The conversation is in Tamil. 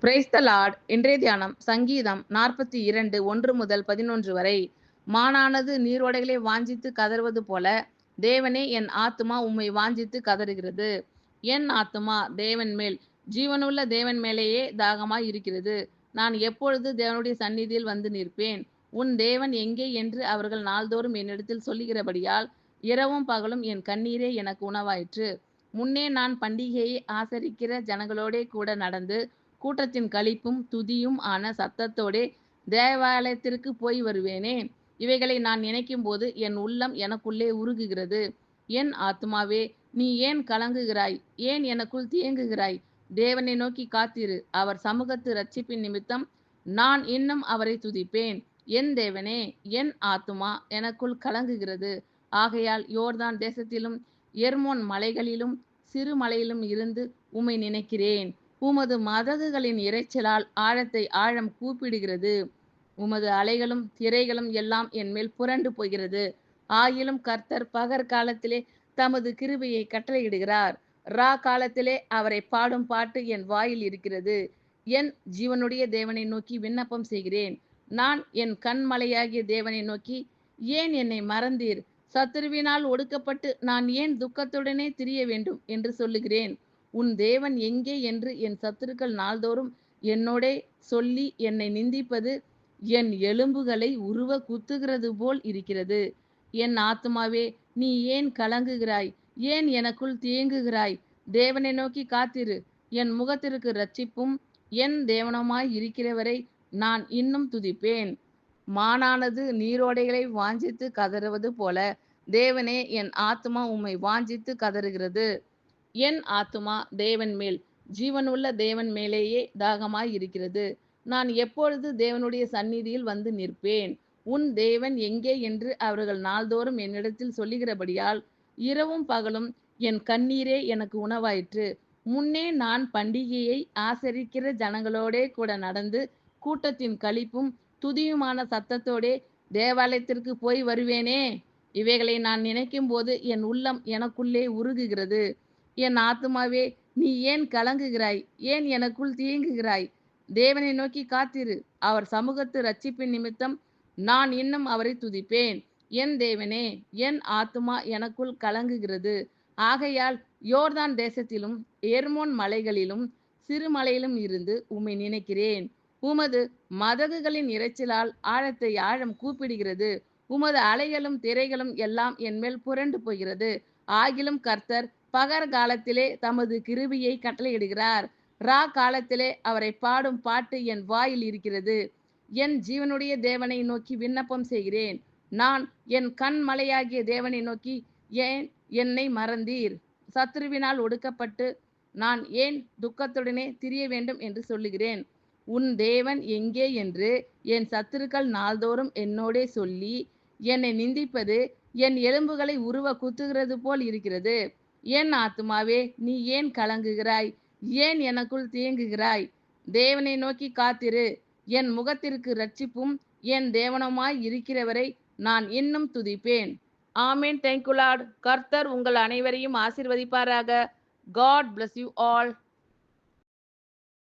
Praise the Lord. இன்றைய தியானம் சங்கீதம் 42 1 முதல் 11 வரை. மானானது நீரோடைகளை வாஞ்சித்து கதறுவது போல தேவனே என் ஆத்துமா உம்மை வாஞ்சித்து கதறுகிறது. என் ஆத்துமா தேவன் மேல், ஜீவனுள்ள தேவன் மேலேயே தாகமாய் இருக்கிறது. நான் எப்பொழுது தேவனுடைய சந்நிதியில் வந்து நிற்பேன்? உன் தேவன் எங்கே என்று அவர்கள் நாள்தோறும் என்னிடத்தில் சொல்லுகிறபடியால் இரவும் பகலும் என் கண்ணீரே எனக்கு உணவாயிற்று. முன்னே நான் பண்டிகையை ஆசரிக்கிற ஜனங்களோடே கூட நடந்து கூட்டத்தின் களிப்பும் துதியும் ஆன சத்தத்தோடே தேவாலயத்திற்கு போய் வருவேனே. இவைகளை நான் நினைக்கும்போது என் உள்ளம் எனக்குள்ளே உருகுகிறது. என் ஆத்துமாவே, நீ ஏன் கலங்குகிறாய்? ஏன் எனக்குள் தியங்குகிறாய்? தேவனை நோக்கி காத்திரு. அவர் சமூகத்து இரட்சிப்பின் நிமித்தம் நான் இன்னும் அவரை துதிப்பேன். என் தேவனே, என் ஆத்துமா எனக்குள் கலங்குகிறது. ஆகையால் யோர்தான் தேசத்திலும் எர்மோன் மலைகளிலும் சிறு மலையிலும் இருந்து உம்மை நினைக்கிறேன். உமது மதகுகளின் இரைச்சலால் ஆழத்தை ஆழம் கூப்பிடுகிறது. உமது அலைகளும் திரைகளும் எல்லாம் என்மேல் புரண்டு போகிறது. ஆயிலும் கர்த்தர் பகற்காலத்திலே தமது கிருபையை கட்டளையிடுகிறார். ரா காலத்திலே அவரை பாடும் பாட்டு என் வாயில் இருக்கிறது. என் ஜீவனுடைய தேவனை நோக்கி விண்ணப்பம் செய்கிறேன். நான் என் கண்மலையாகிய தேவனை நோக்கி, ஏன் என்னை மறந்தீர்? சத்துருவினால் ஒடுக்கப்பட்டு நான் ஏன் துக்கத்துடனே திரிய வேண்டும் என்று சொல்லுகிறேன். உன் தேவன் எங்கே என்று என் சத்துருக்கள் நாள்தோறும் என்னோடே சொல்லி என்னை நிந்திப்பது என் எலும்புகளை உருவ குத்துகிறது போல் இருக்கிறது. என் ஆத்துமாவே, நீ ஏன் கலங்குகிறாய்? ஏன் எனக்குள் தேங்குகிறாய்? தேவனை நோக்கி காத்திரு. என் முகத்திற்கு இரட்சிப்பும் என் தேவனுமாய் இருக்கிறவரை நான் இன்னும் துதிப்பேன். மானானது நீரோடைகளை வாஞ்சித்து கதறுவது போல தேவனே, என் ஆத்துமா உம்மை வாஞ்சித்து கதறுகிறது. என் ஆத்துமா தேவன் மேல், ஜீவனுள்ள தேவன் மேலேயே தாகமாய் இருக்கிறது. நான் எப்பொழுது தேவனுடைய சந்நிதியில் வந்து நிற்பேன்? உன் தேவன் எங்கே என்று அவர்கள் நாள்தோறும் என்னிடத்தில் சொல்லுகிறபடியால் இரவும் பகலும் என் கண்ணீரே எனக்கு உணவாயிற்று. முன்னே நான் பண்டிகையை ஆசரிக்கிற ஜனங்களோடே கூட நடந்து கூட்டத்தின் களிப்பும் துதியுமான சத்தத்தோடே தேவாலயத்திற்கு போய் வருவேனே. இவைகளை நான் நினைக்கும் போது என் உள்ளம் எனக்குள்ளே உருகுகிறது. என் ஆத்துமாவே, நீ ஏன் கலங்குகிறாய்? ஏன் எனக்குள் தீங்குகிறாய்? தேவனை நோக்கி காத்திரு. அவர் சமூகத்து இரட்சிப்பின் நிமித்தம் நான் இன்னும் அவரை துதிப்பேன். என் தேவனே, என் ஆத்துமா எனக்குள் கலங்குகிறது. ஆகையால் யோர்தான் தேசத்திலும் எர்மோன் மலைகளிலும் சிறு மலையிலும் இருந்து உம்மை நினைக்கிறேன். உமது மதகுகளின் இரைச்சலால் ஆழத்தை ஆழம் கூப்பிடுகிறது. உமது அலைகளும் திரைகளும் எல்லாம் என்மேல் புரண்டு போகிறது. ஆகிலும் கர்த்தர் பகற்காலத்திலே தமது கிருபையை கட்டளையிடுகிறார். ரா காலத்திலே அவரை பாடும் பாட்டு என் வாயில் இருக்கிறது. என் ஜீவனுடைய தேவனை நோக்கி விண்ணப்பம் செய்கிறேன். நான் என் கண்மலையாகிய தேவனை நோக்கி, ஏன் என்னை மறந்தீர்? சத்துருவினால் ஒடுக்கப்பட்டு நான் ஏன் துக்கத்துடனே திரிய வேண்டும் என்று சொல்லுகிறேன். உன் தேவன் எங்கே என்று என் சத்துருக்கள் நாள்தோறும் என்னோடே சொல்லி என்னை நிந்திப்பது என் எலும்புகளை உருவ குத்துகிறது போல் இருக்கிறது. என் ஆத்துமாவே, நீ ஏன் கலங்குகிறாய்? ஏன் எனக்குள் தேங்குகிறாய்? தேவனை நோக்கி காத்திரு. என் முகத்திற்கு இரட்சிப்பும் என் தேவனுமாய் இருக்கிறவரை நான் இன்னும் துதிப்பேன். ஆமேன். Thank you lord. கர்த்தர் உங்கள் அனைவரையும் ஆசீர்வதிப்பாராக. God bless you all.